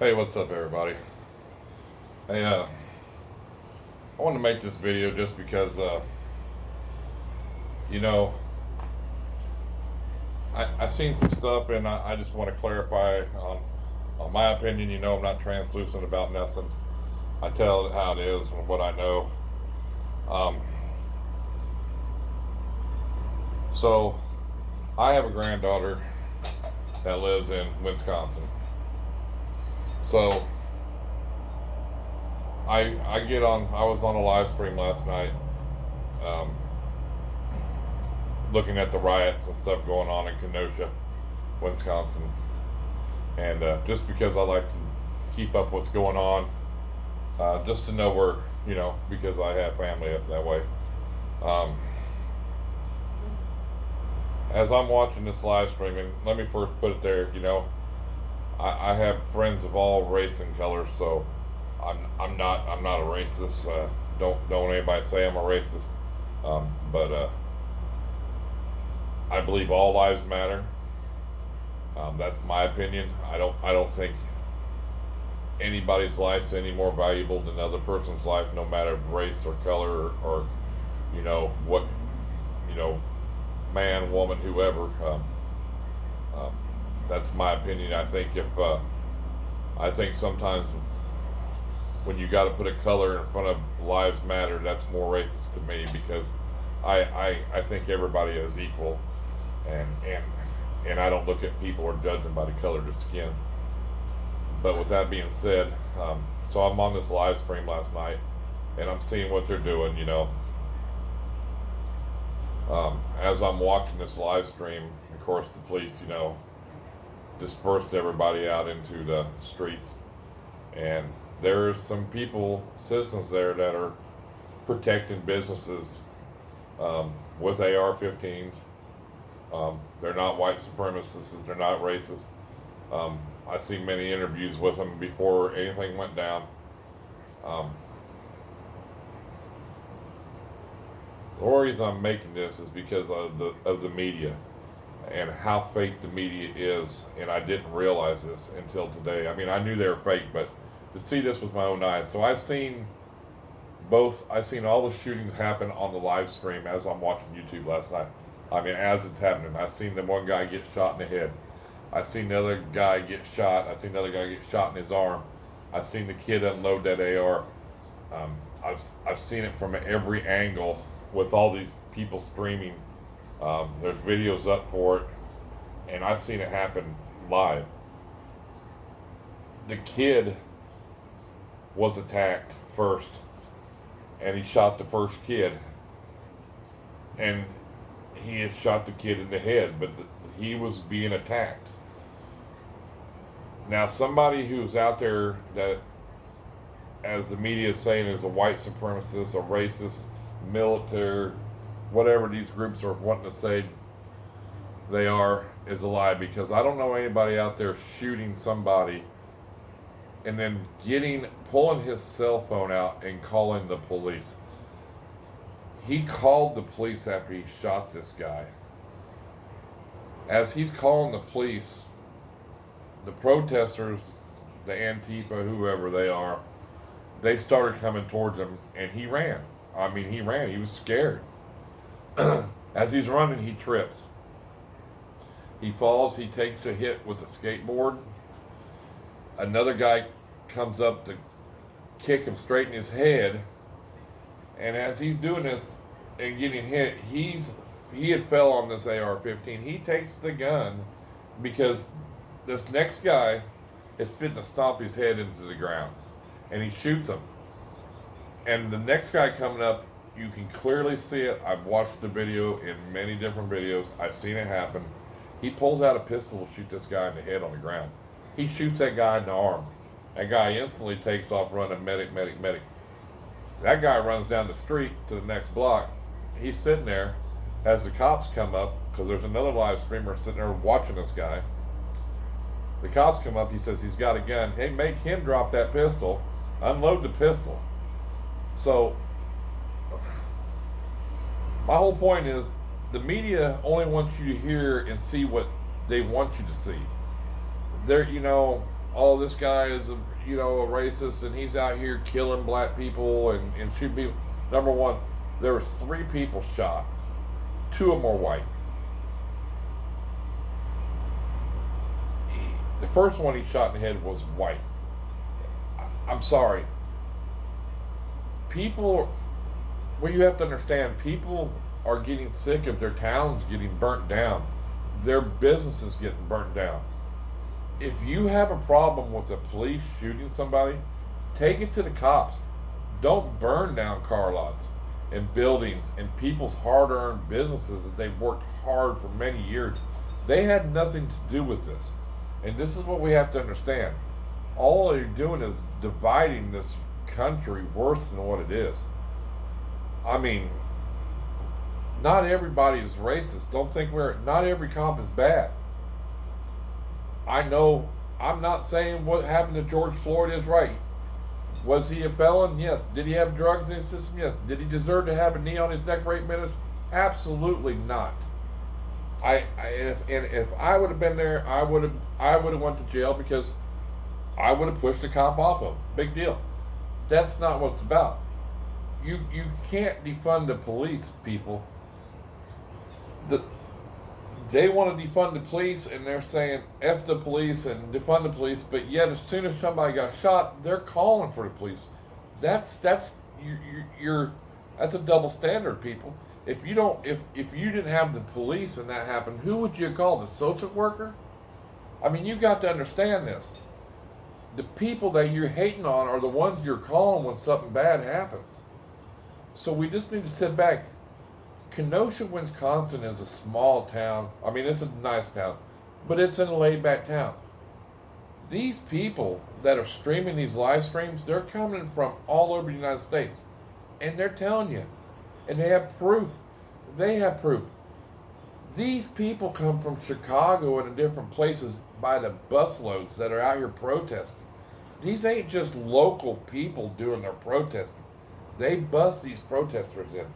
Hey, what's up, everybody? Hey, I want to make this video just because, you know, I seen some stuff and I just want to clarify on my opinion. I'm not translucent about nothing. I tell it how it is and what I know. Um, so, I have a granddaughter that lives in Wisconsin. So, I was on a live stream last night. Um, Looking at the riots and stuff going on in Kenosha, Wisconsin, and just because I like to keep up what's going on, just to know where because I have family up that way. Um, as I'm watching this live stream, and let me first put it there, I have friends of all race and colors, so I'm not a racist. Don't anybody say I'm a racist, but I believe all lives matter. That's my opinion. I don't think anybody's life is any more valuable than another person's life, no matter race or color or what you know man, woman, whoever. Um, that's my opinion. I think sometimes when you got to put a color in front of lives matter, that's more racist to me because I think everybody is equal, and and and I don't look at people or judge them by the color of their skin. But with that being said, so I'm on this live stream last night, and I'm seeing what they're doing. As I'm watching this live stream, of course, the police, dispersed everybody out into the streets, and there's some people, citizens there that are protecting businesses with AR-15s. They're not white supremacists. They're not racist. I see many interviews with them before anything went down. Um, the reason I'm making this is because of the media and how fake the media is, and I didn't realize this until today. I mean, I knew they were fake, but to see this with my own eyes. So I seen all the shootings happen on the live stream as I'm watching YouTube last night. I mean, as it's happening, I seen the one guy get shot in the head. I seen the other guy get shot. I seen another guy get shot in his arm. I seen the kid unload that AR. I've seen it from every angle with all these people screaming. There's videos up for it, and I've seen it happen live. The kid was attacked first, and he shot the first kid, and he had shot the kid in the head, but he was being attacked. Now, somebody who's out there that, as the media is saying, is a white supremacist, a racist, military, whatever these groups are wanting to say they are, is a lie, because I don't know anybody out there shooting somebody and then pulling his cell phone out and calling the police. He called the police after he shot this guy. As he's calling the police, the protesters, the Antifa, whoever they are, they started coming towards him, and he ran. I mean, he ran. He was scared. As he's running, he trips. He falls. He takes a hit with a skateboard. Another guy comes up to kick him straight in his head, and as he's doing this and getting hit, he had fell on this AR-15. He takes the gun because this next guy is fitting to stomp his head into the ground, and he shoots him. And the next guy coming up, you can clearly see it. I've watched the video in many different videos. I've seen it happen. He pulls out a pistol to shoot this guy in the head on the ground. He shoots that guy in the arm. That guy instantly takes off running, medic, medic, medic. That guy runs down the street to the next block. He's sitting there as the cops come up, because there's another live streamer sitting there watching this guy. The cops come up. He says he's got a gun. Hey, make him drop that pistol. Unload the pistol. So, my whole point is, the media only wants you to hear and see what they want you to see. They're, oh, this guy is a a racist and he's out here killing black people and shooting people. Number one, there was 3 people shot. 2 of them were white. The first one he shot in the head was white. I'm sorry. People, well, you have to understand, people are getting sick of their towns getting burnt down, their businesses getting burnt down. If you have a problem with the police shooting somebody, take it to the cops. Don't burn down car lots and buildings and people's hard-earned businesses that they've worked hard for many years. They had nothing to do with this. And this is what we have to understand. All they're doing is dividing this country worse than what it is. I mean, not everybody is racist. Don't think not every cop is bad. I know, I'm not saying what happened to George Floyd is right. Was he a felon? Yes. Did he have drugs in his system? Yes. Did he deserve to have a knee on his neck for 8 minutes? Absolutely not. If I would have been there, I would have went to jail because I would have pushed the cop off of him. Big deal. That's not what it's about. You can't defund the police, people. They want to defund the police, and they're saying F the police and defund the police, but yet as soon as somebody got shot, they're calling for the police. That's a double standard, people. If you didn't have the police and that happened, who would you call? The social worker? I mean, you got to understand this. The people that you're hating on are the ones you're calling when something bad happens. So we just need to sit back. Kenosha, Wisconsin is a small town. I mean, it's a nice town, but it's in a laid-back town. These people that are streaming these live streams, they're coming from all over the United States, and they're telling you, and they have proof. They have proof. These people come from Chicago and different places by the busloads that are out here protesting. These ain't just local people doing their protesting. They bust these protesters in.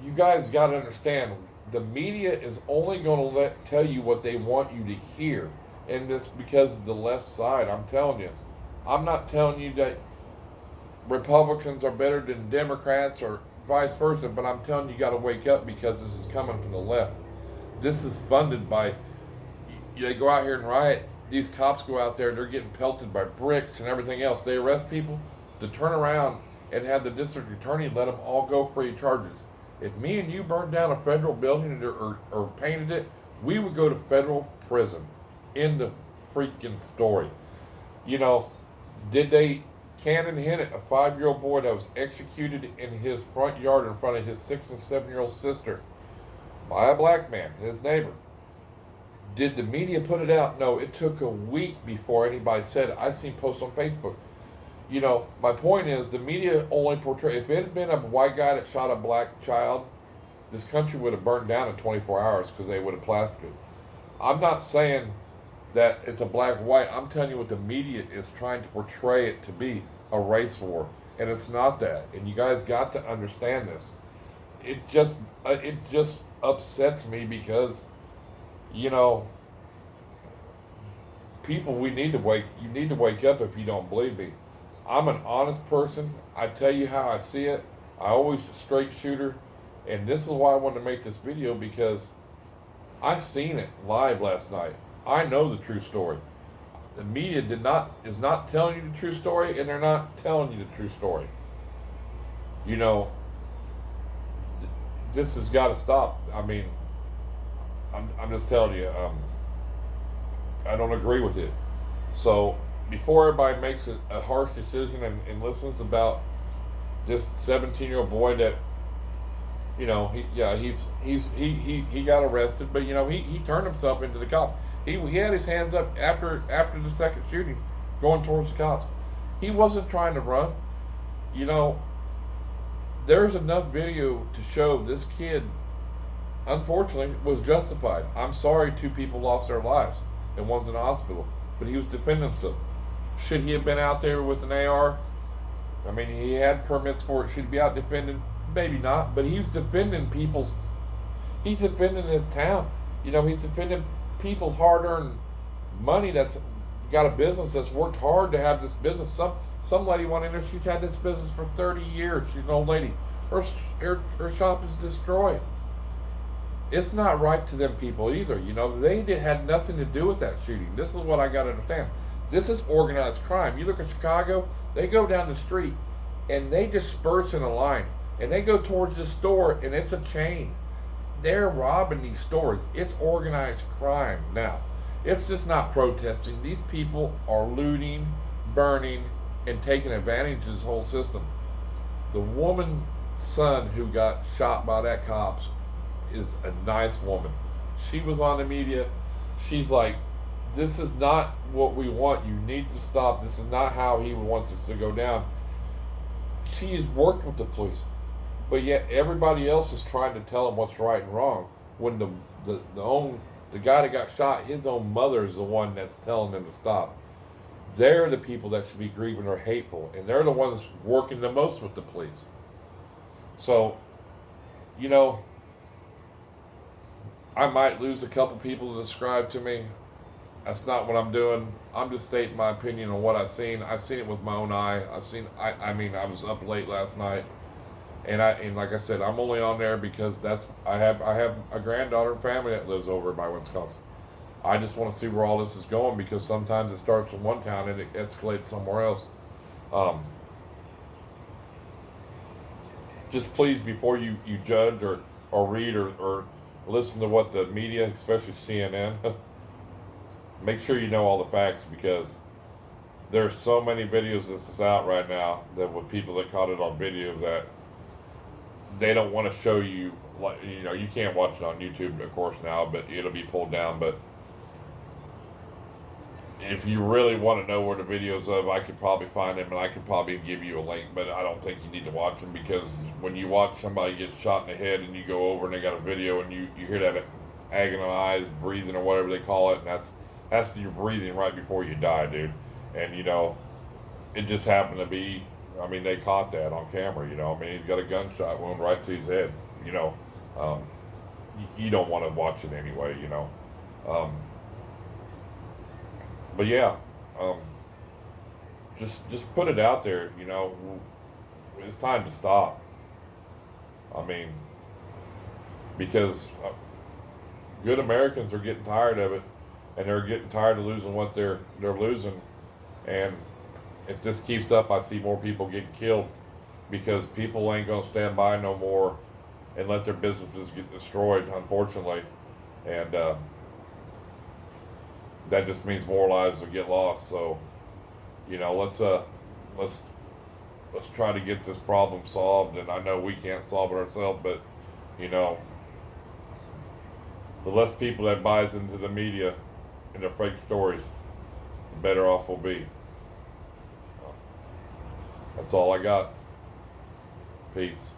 You guys got to understand, the media is only going to tell you what they want you to hear. And it's because of the left side. I'm telling you. I'm not telling you that Republicans are better than Democrats or vice versa, but I'm telling you, you got to wake up because this is coming from the left. This is funded by, they go out here and riot. These cops go out there, they're getting pelted by bricks and everything else. They arrest people to turn around and have the district attorney let them all go free of charges. If me and you burned down a federal building or painted it, we would go to federal prison. End of freaking story. Did they Cannon Hennett, a 5-year-old boy that was executed in his front yard in front of his 6 and 7-year-old sister by a black man, his neighbor. Did the media put it out? No, it took a week before anybody said it. I seen posts on Facebook. My point is the media only portray. If it had been a white guy that shot a black child, this country would have burned down in 24 hours because they would have plastered it. I'm not saying that it's a black-white. I'm telling you what the media is trying to portray it to be, a race war. And it's not that. And you guys got to understand this. It just upsets me because, people, you need to wake up if you don't believe me. I'm an honest person. I tell you how I see it. I always a straight shooter. And this is why I wanted to make this video, because I seen it live last night. I know the true story. The media is not telling you the true story, and they're not telling you the true story. This has got to stop. I mean, I'm just telling you, I don't agree with it. So before everybody makes a harsh decision and listens about this 17-year-old boy that, he got arrested, but he turned himself into the cop. He had his hands up after the second shooting, going towards the cops. He wasn't trying to run. There's enough video to show this kid, unfortunately, was justified. I'm sorry 2 people lost their lives and one's in the hospital, but he was defending himself. Should he have been out there with an AR? I mean, he had permits for it. Should he be out defending? Maybe not, but he was defending he's defending his town. He's defending people's hard-earned money that's got a business that's worked hard to have this business. Some lady went in there. She's had this business for 30 years. She's an old lady. Her shop is destroyed. It's not right to them people either. You know, had nothing to do with that shooting. This is what I got to understand. This is organized crime. You look at Chicago, they go down the street and they disperse in a line and they go towards the store and it's a chain. They're robbing these stores. It's organized crime now. It's just not protesting. These people are looting, burning, and taking advantage of this whole system. The woman's son who got shot by that cops is a nice woman. She was on the media. She's like, this is not what we want. You need to stop. This is not how he would want this to go down. She has worked with the police, but yet everybody else is trying to tell him what's right and wrong. When the guy that got shot, his own mother is the one that's telling him to stop. They're the people that should be grieving or hateful, and they're the ones working the most with the police. So, you know, I might lose a couple people to subscribe to me. That's not what I'm doing. I'm just stating my opinion on what I've seen. I've seen it with my own eye. I was up late last night, and like I said, I'm only on there because I have a granddaughter and family that lives over by Wisconsin. I just want to see where all this is going because sometimes it starts in one town and it escalates somewhere else. Just please, before you judge or read or listen to what the media, especially CNN, make sure you know all the facts, because there's so many videos this is out right now that with people that caught it on video that they don't want to show you. Like, you know, you can't watch it on YouTube, of course, now, but it'll be pulled down. But if you really want to know where the videos of, I could probably find them and I could probably give you a link, but I don't think you need to watch them, because when you watch somebody get shot in the head and you go over and they got a video and you hear that agonized breathing or whatever they call it, and that's your breathing right before you die, dude. And, you know, it just happened to be, I mean, they caught that on camera, you know. I mean, he's got a gunshot wound right to his head, you know. You don't want to watch it anyway, you know. But yeah, just put it out there, you know. It's time to stop. I mean, because good Americans are getting tired of it, and they're getting tired of losing what they're losing. And if this keeps up, I see more people getting killed, because people ain't gonna stand by no more and let their businesses get destroyed, unfortunately. And that just means more lives will get lost. So, you know, let's try to get this problem solved. And I know we can't solve it ourselves, but, you know, the less people that buys into the media and their fake stories, the better off we'll be. That's all I got. Peace.